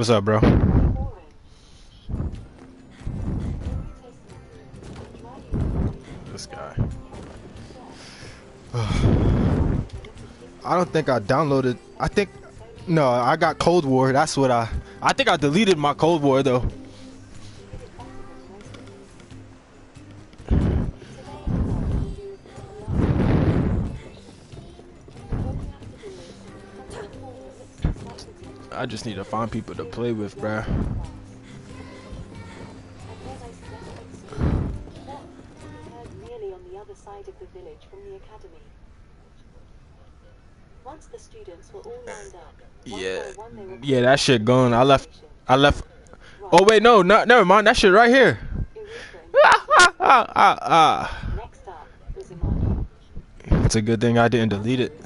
What's up, bro? This guy. I don't think I downloaded. I think no, I got Cold War. That's what I think I deleted my Cold War though. I just need to find people to play with, bruh. Yeah, yeah, that shit gone. I left. Oh wait, no, never mind. That shit right here. It's a good thing I didn't delete it.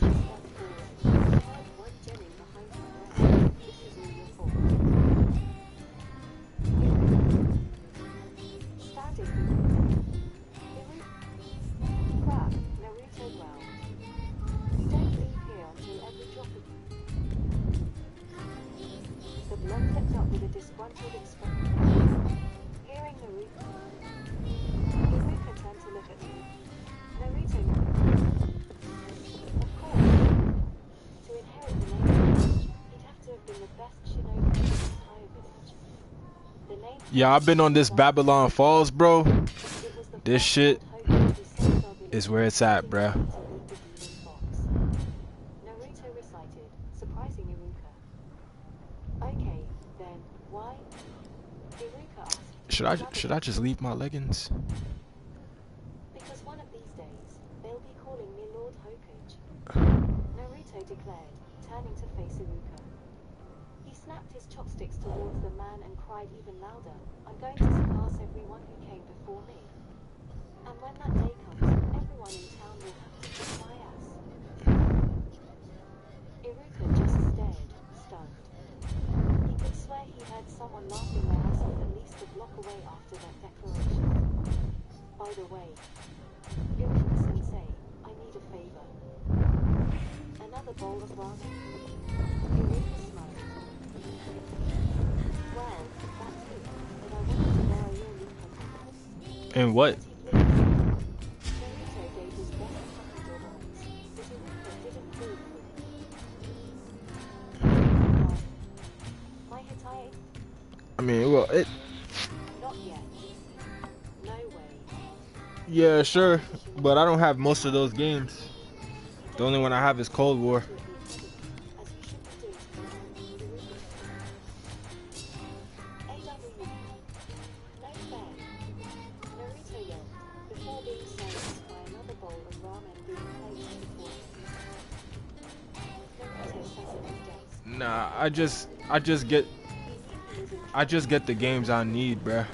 Yeah, I've been on this Babylon Falls, bro. This shit is where it's at, bro. Should I just leave my leggings? And what? I mean, well, it. Yeah, sure, but I don't have most of those games. The only one I have is Cold War. Nah, I just get the games I need, bruh.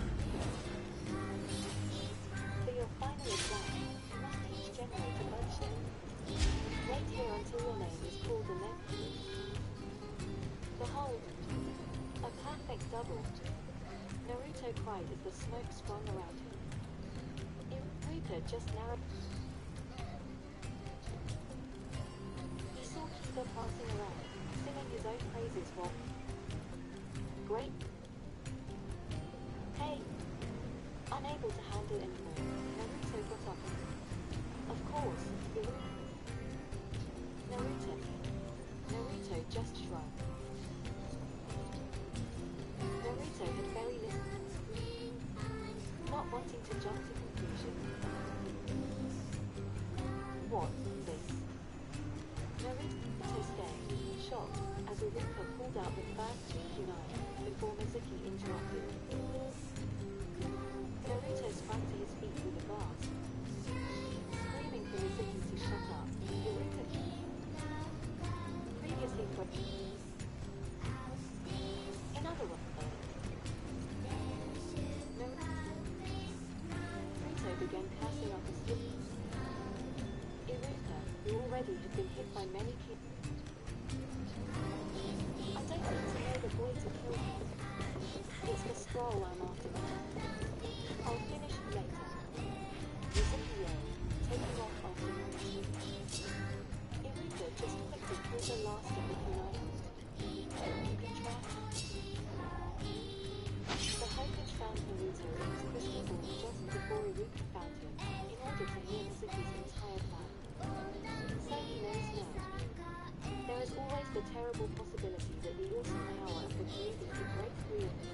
the terrible possibility that the awesome power of the creator could break free of it.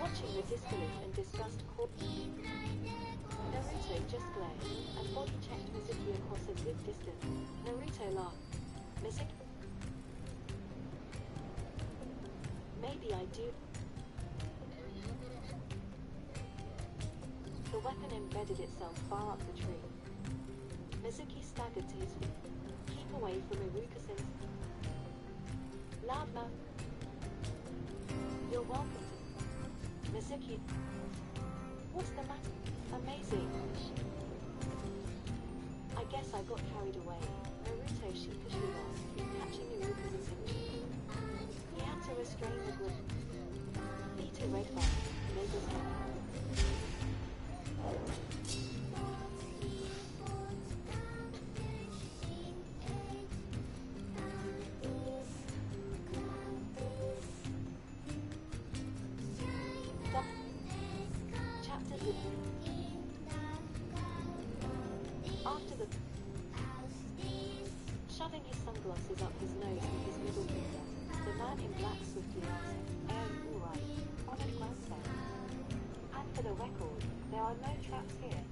Watching the disbelief and disgust Naruto just glared, and body checked Mizuki across a good distance. Naruto laughed. Mizuki. Maybe I do. The weapon embedded itself far up the tree. Mizuki staggered to his feet. Keep away from Iruka-sen's loudmouth. You're welcome to Mizuki. What's the matter? Amazing. I guess I got carried away. Naruto sheepishly laughed, catching Iruka's attention. He had to restrain the grin. Peter Redfire made his head. Chapter 3. After the shoving his sunglasses up his nose with his middle finger, the man in black swiftly asked, all right, honoured grandson. And for the record, there are no traps here.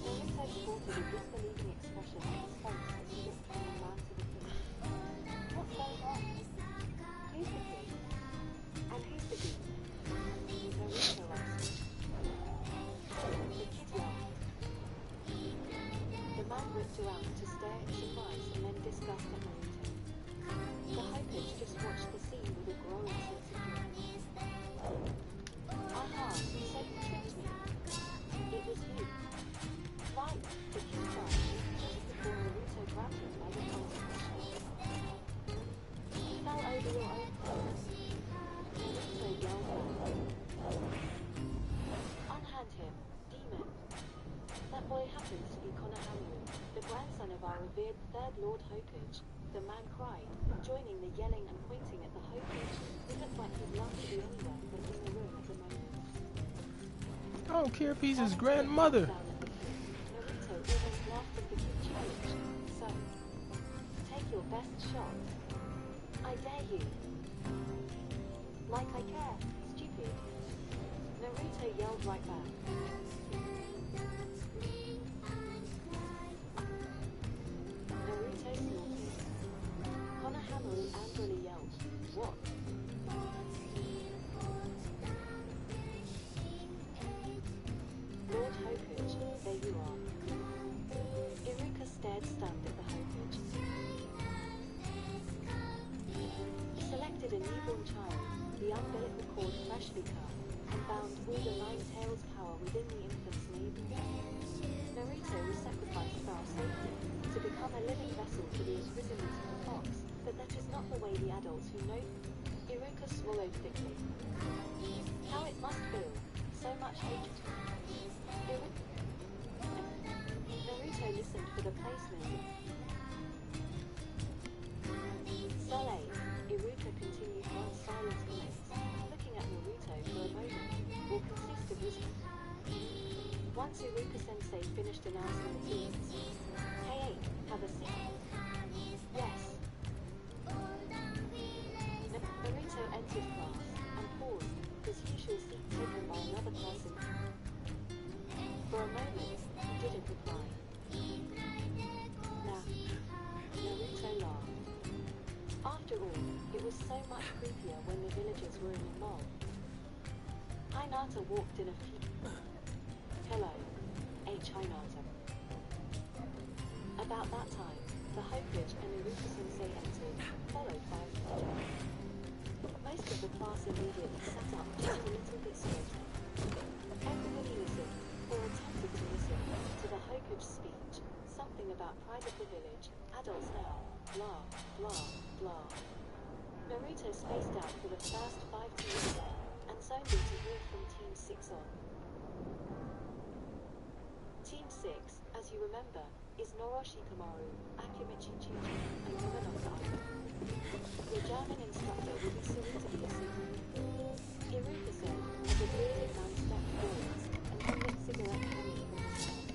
Naruto sported a disbelieving expression on his face as he looked from the man to the king. What's going on? Who's the king? And who's the beast? Naruto asked. The kid laughed. The man whipped around to stare in surprise and then disgust at Naruto. The Hokage just watched the scene with a growing sense of joy. Aha, so you tricked me. It was you. Right, the kid cried, just before Naruto grabbed him by the collar of his shirt. He fell over your own clothes. Naruto yelled back. Unhand him, demon. That boy happens to be Konohamaru, the grandson of our revered third Lord Hokage. The man cried, joining the yelling and pointing at the Hokage, who looked like he'd love to be anywhere but in the room at the moment. I don't care if he's his grandmother. Naruto almost laughed at the kid challenge. So, take your best shot. I dare you. Like I care, stupid. Naruto yelled right back. Naruto snorted. Konohamaru angrily yelled, what? Lord Hokage, there you are. Iruka stared stunned at the Hokage. He selected a newborn child, the umbilical cord freshly cut, and bound all the nine tails power within the infant's navel. Naruto was sacrificed for our safety, to become a living vessel for the imprisonment of the fox, but that is not the way the adults who know. Iruka swallowed thickly. How it must feel, so much hatred. Naruto listened for the placement. Soleil, Iruka continued once silence commenced, looking at Naruto for a moment, will consist of wisdom. Once Iruka-sensei finished announcing the teams, K8, have a seat. Yes. Naruto entered class, and paused, his usual seat taken by another person. For a moment, he didn't reply. Now, Naruto laughed. After all, it was so much creepier when the villagers were in the mall. Hinata walked in a few. Hello, Hinata. About that time, the Hokage and Iruka-sensei entered, followed by a teacher. Most of the class immediately sat up just a little bit straighter. Everybody listened, or attempted to listen, to the Hokage's speech, something about pride of the village, adults now, blah, blah, blah. Naruto spaced out for the first 5 to listen, and zoned in to hear from Team 6 on. Team 6, as you remember, is Noroshi Kamaru, Akimichi Chichi, and Yamanaka Ida. Your German instructor will be soon to be a secret. Iruka said, as a bearded man stepped forwards, and he lit cigarette hanging from his mouth.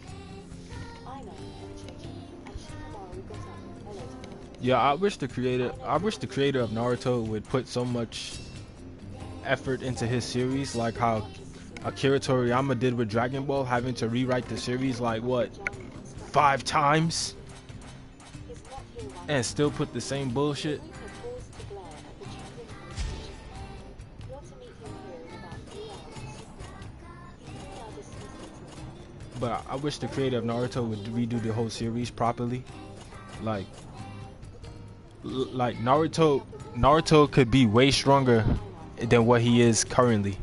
Ina and Chichi, and Shikamaru got up and followed her. Yeah, I wish the creator of Naruto would put so much effort into his series, like how Akira Toriyama did with Dragon Ball, having to rewrite the series like what, 5 times, and still put the same bullshit. But I wish the creator of Naruto would redo the whole series properly. Like, like Naruto could be way stronger than what he is currently.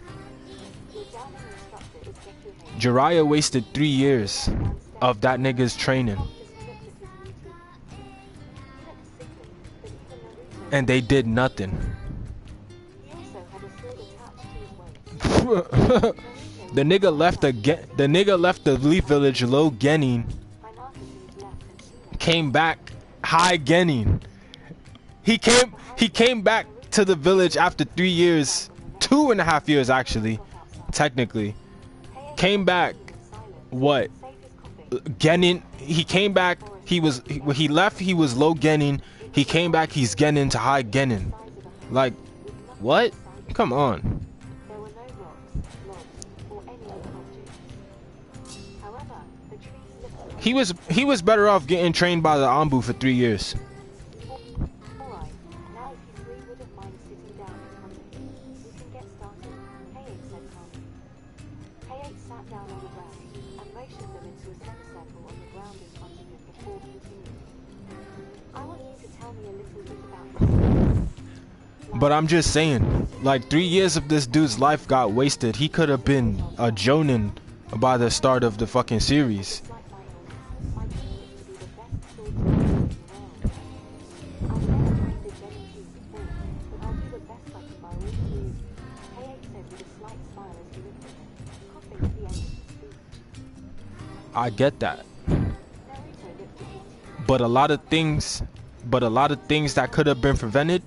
Jiraiya wasted 3 years of that nigga's training, and they did nothing. The nigga left the Leaf Village low Genin, came back high Genin. He came back to the village after 3 years, 2.5 years actually, technically. Came back, what? Genin. He came back. When he left, he was low Genin. He came back. He's Genin to high Genin. Like, what? Come on. He was better off getting trained by the Anbu for 3 years. But I'm just saying, like 3 years of this dude's life got wasted. He could have been a Jonin by the start of the fucking series. I get that. But a lot of things that could have been prevented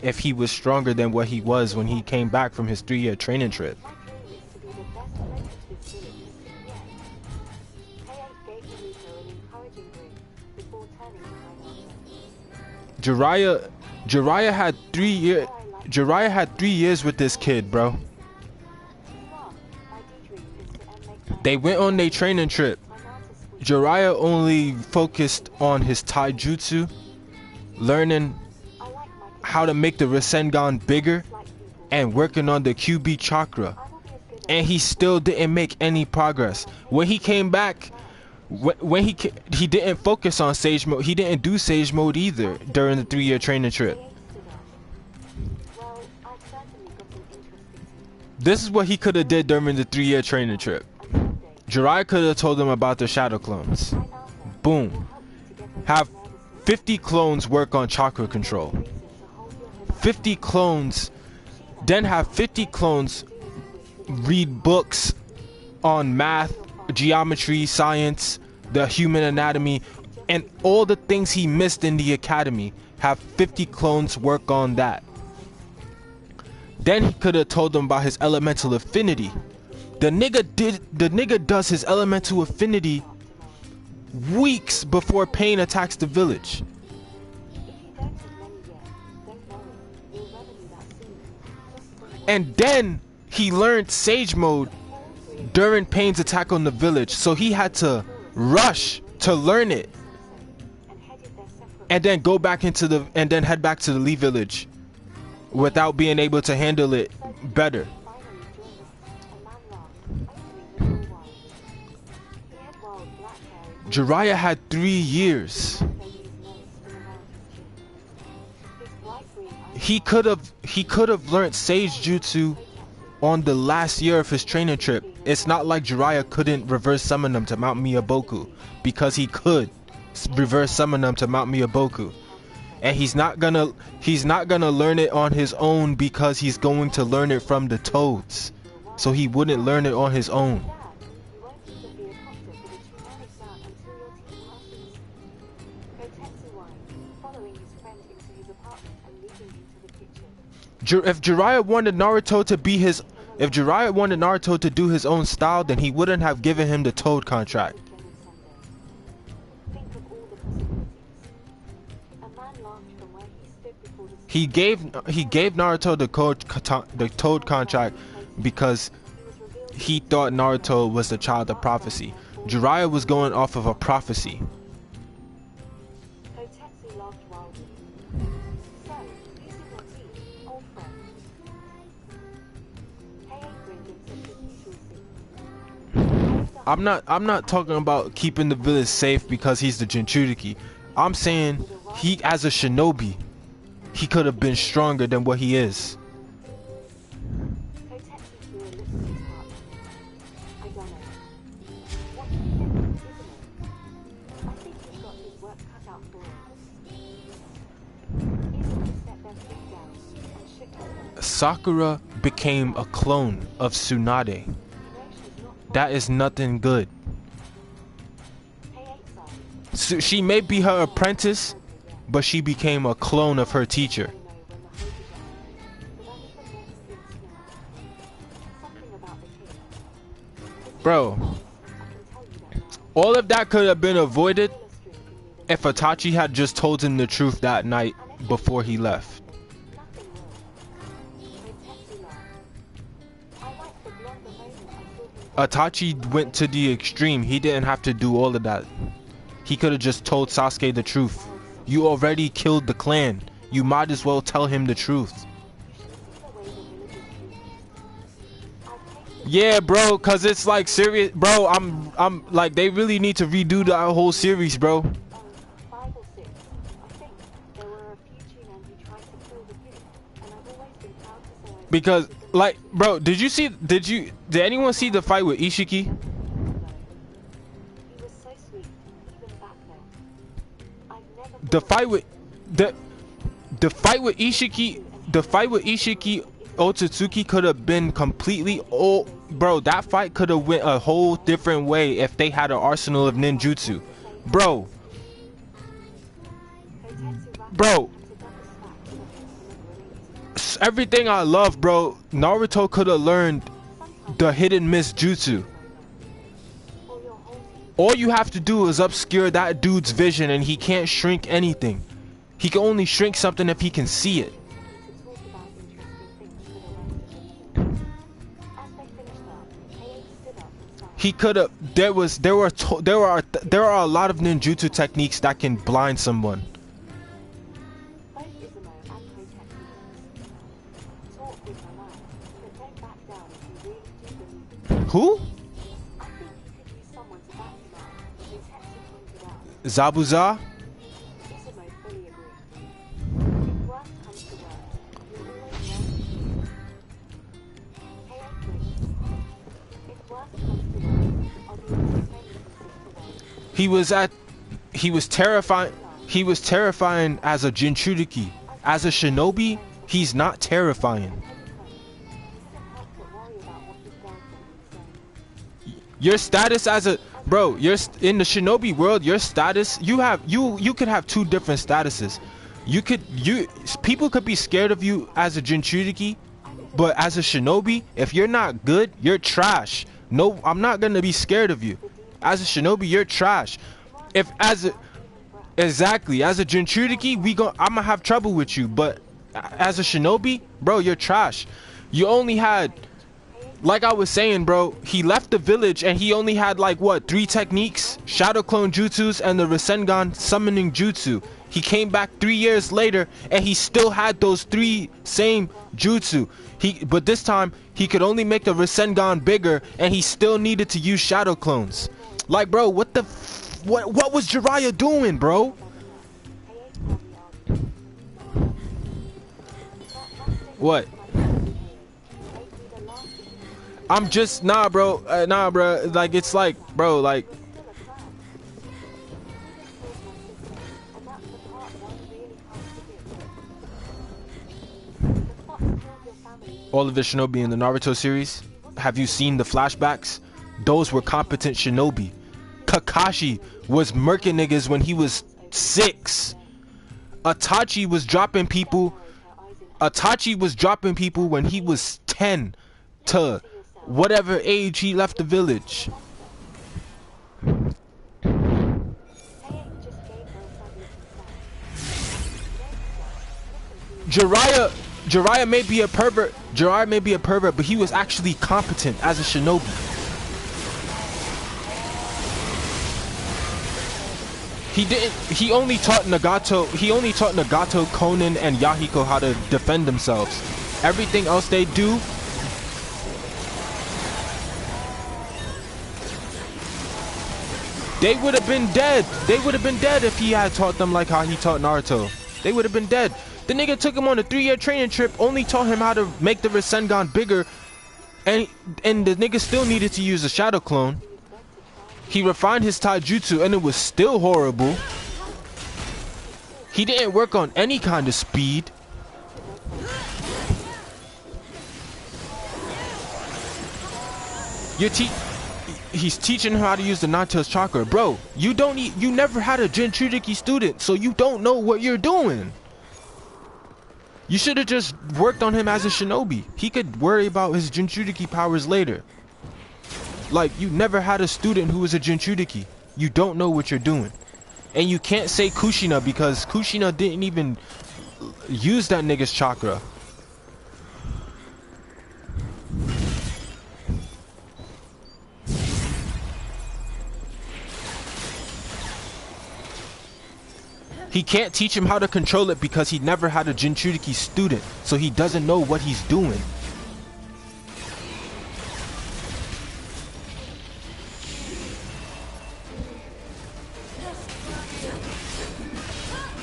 if he was stronger than what he was when he came back from his 3-year training trip. Jiraiya had 3 years with this kid, bro. They went on their training trip. Jiraiya only focused on his taijutsu, learning how to make the Rasengan bigger, and working on the QB chakra. And he still didn't make any progress. When he came back, he didn't focus on Sage Mode. He didn't do Sage Mode either during the 3-year training trip. This is what he could have did during the 3-year training trip. Jiraiya could have told him about the shadow clones. Boom. Have 50 clones work on chakra control. 50 clones, then have 50 clones read books on math, geometry, science, the human anatomy, and all the things he missed in the academy. Have 50 clones work on that. Then he could have told them about his elemental affinity. The nigga does his elemental affinity weeks before Pain attacks the village. And then he learned Sage Mode during Pain's attack on the village, so he had to rush to learn it, and then head back to the Lee village without being able to handle it better. Jiraiya had 3 years. He could have learned Sage Jutsu on the last year of his training trip. It's not like Jiraiya couldn't reverse summon them to Mount Miyaboku, because he could reverse summon them to Mount Miyaboku. And he's not gonna learn it on his own, because he's going to learn it from the toads. So he wouldn't learn it on his own. If Jiraiya wanted Naruto to do his own style, then he wouldn't have given him the Toad contract. He gave Naruto the Toad contract because he thought Naruto was the child of prophecy. Jiraiya was going off of a prophecy. Kotetsu laughed wildly. So, using your teeth, old friend. Heiei grinned and sipped his usual soup. I'm not talking about keeping the village safe because he's the Jinchuriki. I'm saying he, as a shinobi, he could have been stronger than what he is. Kotetsu threw a lip to his heart. I don't know. What do you think, Izumo? I think he's got his work cut out for him. Izumo set their feet down and shook his head. Sakura became a clone of Tsunade. You know she's not That is nothing good. Heiei sighed. She may be her apprentice, but she became a clone of her teacher. Bro, all of that could have been avoided if Itachi had just told him the truth that night before he left. Itachi went to the extreme. He didn't have to do all of that. He could have just told Sasuke the truth. You already killed the clan. You might as well tell him the truth. Yeah, bro, cause it's like serious, bro. I'm like, they really need to redo the whole series, bro. 5 or 6. I think there were a few Chunin who tried to kill the kid, and I've always been proud to say I Because, like, bro, did anyone see the fight with Ishiki? He was so sweet, even back then. I've never The fight with the fight with Ishiki Otsutsuki could have been completely bro, that fight could have went a whole different way if they had an arsenal of ninjutsu. Bro, everything I love, bro. Naruto could have learned the hidden miss jutsu. All you have to do is obscure that dude's vision and he can't shrink anything. He can only shrink something if he can see it. He could have. There are a lot of ninjutsu techniques that can blind someone. Who? Zabuza? He was terrifying. He was terrifying as a Jinchuriki. As a shinobi, he's not terrifying. Your status as a bro, you're in the shinobi world. Your status, you could have two different statuses. People could be scared of you as a Jinchuriki, but as a shinobi, if you're not good, you're trash. No, I'm not gonna be scared of you. As a shinobi, you're trash. Exactly, as a Jinchuriki, I'm gonna have trouble with you, but as a shinobi, bro, you're trash. You only had, like I was saying, bro, he left the village and he only had like what, 3 techniques? Shadow clone jutsus and the Rasengan summoning jutsu. He came back 3 years later and he still had those 3 same jutsu. But this time he could only make the Rasengan bigger and he still needed to use shadow clones. Like, bro, what was Jiraiya doing, bro? What? I'm just nah, bro. Like, it's like, bro, like. All of the shinobi in the Naruto series. Have you seen the flashbacks? Those were competent shinobi. Kakashi was murking niggas when he was 6. Itachi was dropping people when he was 10 to whatever age he left the village. Jiraiya may be a pervert. Jiraiya may be a pervert, but he was actually competent as a shinobi. He only taught Nagato, Conan, and Yahiko how to defend themselves. Everything else they do, they would have been dead. They would have been dead if he had taught them like how he taught Naruto. They would have been dead. The nigga took him on a 3-year training trip, only taught him how to make the Rasengan bigger, and the nigga still needed to use a shadow clone. He refined his taijutsu and it was still horrible. He didn't work on any kind of speed. He's teaching him how to use the Nanto's chakra. Bro, you never had a Jinchuriki student, so you don't know what you're doing. You should have just worked on him as a shinobi. He could worry about his Jinchuriki powers later. Like, you never had a student who was a Jinchuriki. You don't know what you're doing. And you can't say Kushina because Kushina didn't even use that nigga's chakra. He can't teach him how to control it because he never had a Jinchuriki student, so he doesn't know what he's doing.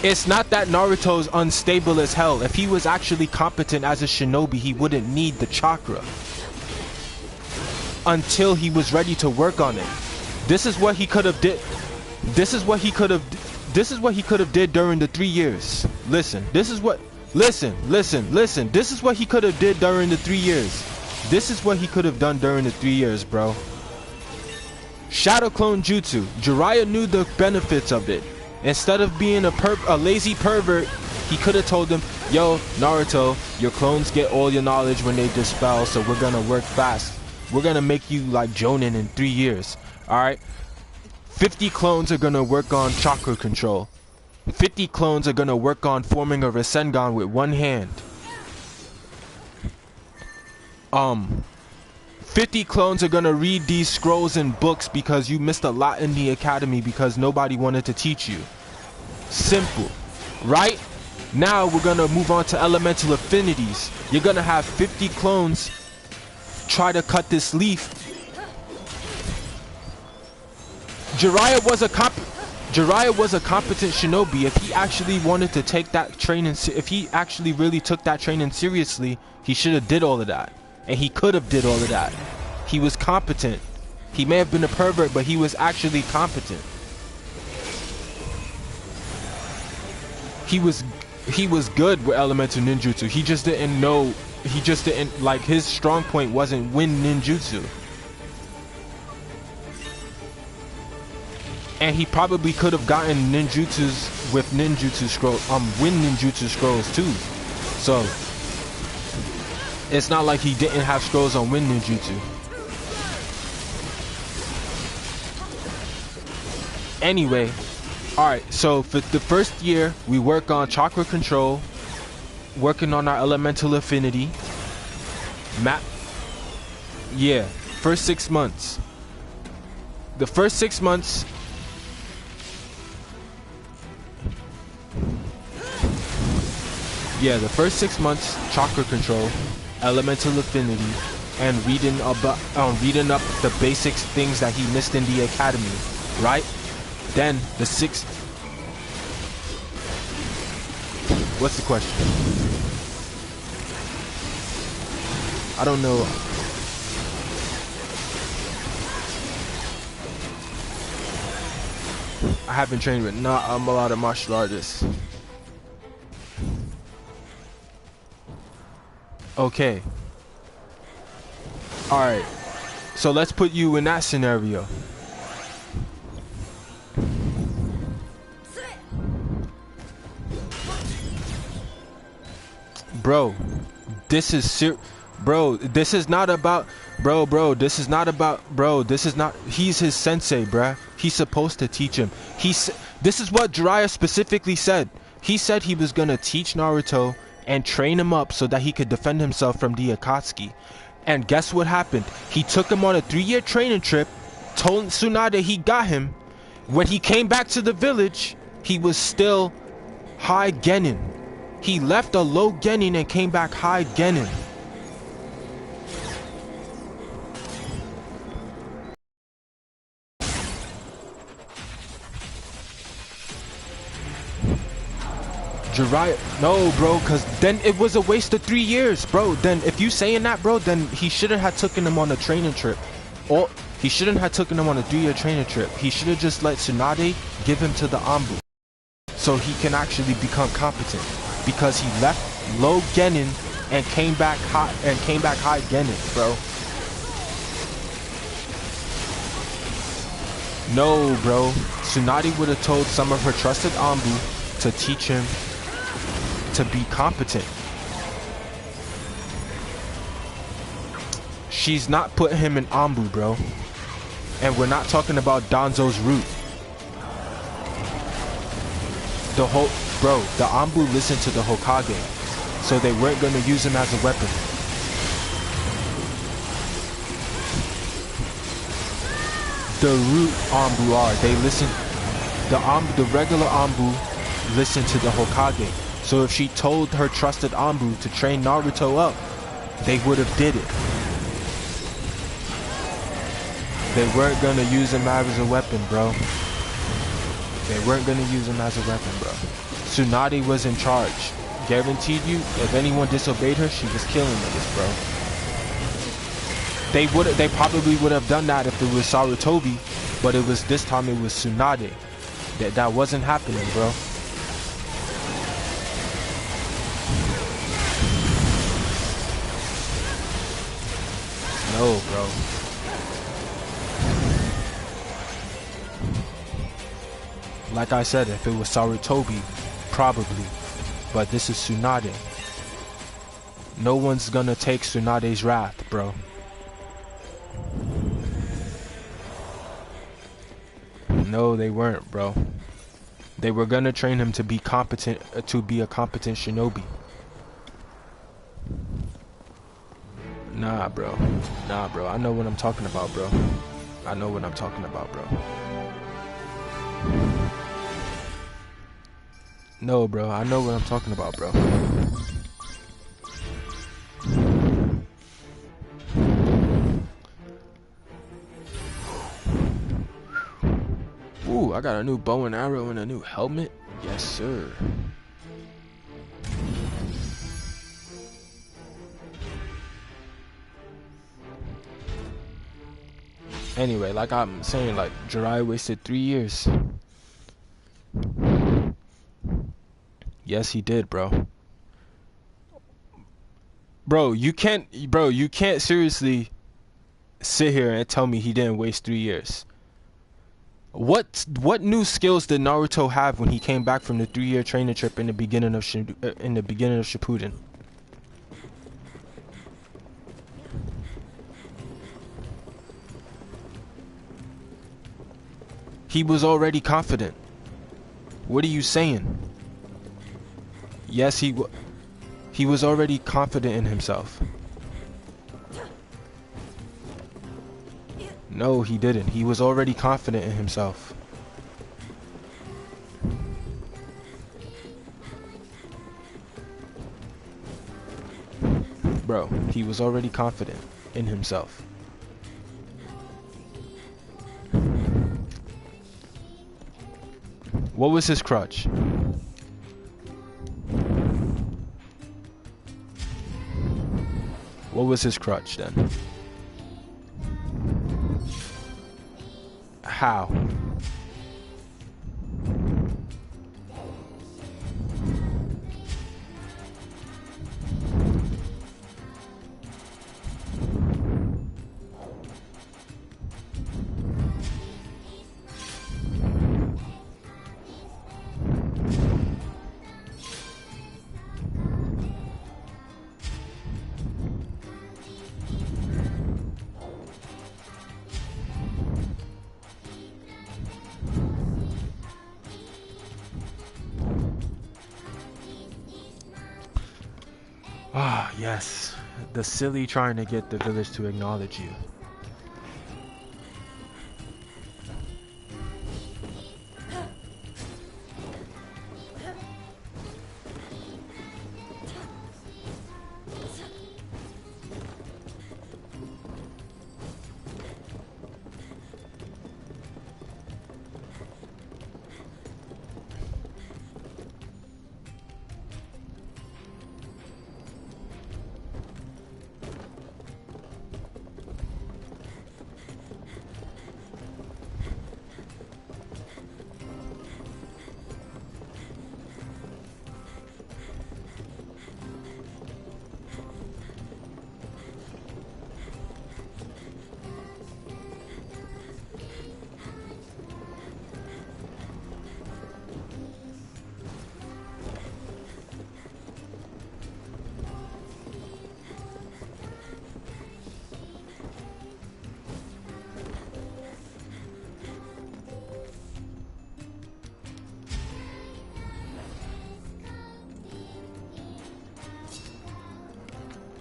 It's not that Naruto's unstable as hell. If he was actually competent as a shinobi, he wouldn't need the chakra until he was ready to work on it. This is what he could have did. This is what he could have did during the 3 years. Listen, this is what This is what he could have did during the 3 years. This is what he could have done during the 3 years, bro. Shadow Clone Jutsu. Jiraiya knew the benefits of it. Instead of being a lazy pervert, he could have told him, yo, Naruto, your clones get all your knowledge when they dispel, so we're gonna work fast. We're gonna make you like Jonin in 3 years. Alright? 50 clones are gonna work on chakra control. 50 clones are gonna work on forming a Rasengan with one hand. 50 clones are gonna read these scrolls and books because you missed a lot in the academy because nobody wanted to teach you. Simple, right? Now we're gonna move on to elemental affinities. You're gonna have 50 clones try to cut this leaf. Jiraiya was a competent shinobi. If he actually wanted to take that training, if he actually really took that training seriously, he should have did all of that. And he could have did all of that. He was competent. He may have been a pervert, but he was actually competent. He was good with elemental ninjutsu. He just didn't know. He just didn't, like, his strong point wasn't wind ninjutsu. And he probably could have gotten ninjutsus with ninjutsu scrolls, wind ninjutsu scrolls too. So it's not like he didn't have scrolls on wind ninjutsu. Anyway, alright, so for the first year we work on chakra control, working on our elemental affinity. Yeah, first 6 months. The first 6 months. Yeah, the first 6 months, chakra control, elemental affinity, and reading up the basic things that he missed in the academy, right? Then the sixth. What's the question? I don't know. I haven't trained with a lot of martial artists. Okay. Alright. So let's put you in that scenario. Bro, this is this is not about this is not he's his sensei, bruh. He's supposed to teach him. This is what Jiraiya specifically said. He said he was gonna teach Naruto and train him up so that he could defend himself from the Akatsuki. And guess what happened? He took him on a 3-year training trip, told Tsunade he got him. When he came back to the village, he was still high Genin. He left a low Genin and came back high Genin. Jiraiya, no, bro, because then it was a waste of 3 years, bro. Then if you saying that, bro, then he shouldn't have taken him on a training trip. Or he shouldn't have taken him on a 3-year training trip. He should have just let Tsunade give him to the Anbu so he can actually become competent. Because he left low Genin and came back high Genin, bro. No, bro. Tsunade would have told some of her trusted Anbu to teach him to be competent. She's not putting him in Anbu, bro. And we're not talking about Danzo's route. The Anbu listened to the Hokage, so they weren't going to use him as a weapon. The root Anbu are, they listen, the regular Anbu listen to the Hokage. So if she told her trusted Anbu to train Naruto up, they would have did it. They weren't gonna use him as a weapon, bro. They weren't gonna use him as a weapon, bro. Tsunade was in charge. Guaranteed you, if anyone disobeyed her, she was killing niggas, bro. They probably would have done that if it was Sarutobi, but this time it was Tsunade. That wasn't happening, bro. No, bro. Like I said, if it was Sarutobi, probably. But this is Tsunade. No one's gonna take Tsunade's wrath, bro. No, they weren't, bro. They were gonna train him to be competent, to be a competent shinobi. Nah, bro. Nah, bro. I know what I'm talking about, bro. I know what I'm talking about, bro. No, bro. I know what I'm talking about, bro. Ooh, I got a new bow and arrow and a new helmet. Yes, sir. Anyway, like I'm saying, like, Jiraiya wasted 3 years. Yes, he did, bro. Bro, you can't seriously sit here and tell me he didn't waste 3 years. What new skills did Naruto have when he came back from the 3-year training trip in the beginning of Shippuden? He was already confident. What are you saying? Yes, he was already confident in himself. No, he didn't. He was already confident in himself. Bro, he was already confident in himself. What was his crutch? What was his crutch then? How? Ah, yes. The silly trying to get the village to acknowledge you.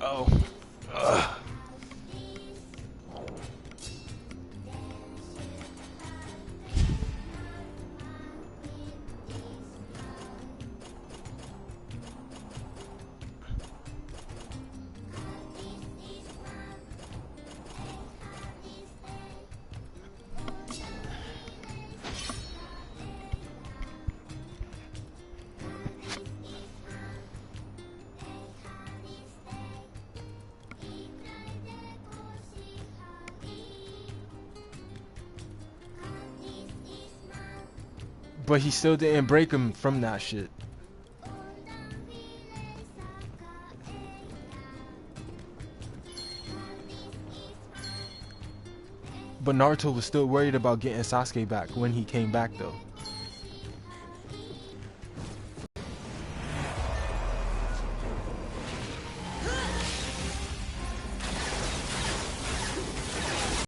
Oh. Ugh. But he still didn't break him from that shit. But Naruto was still worried about getting Sasuke back when he came back though.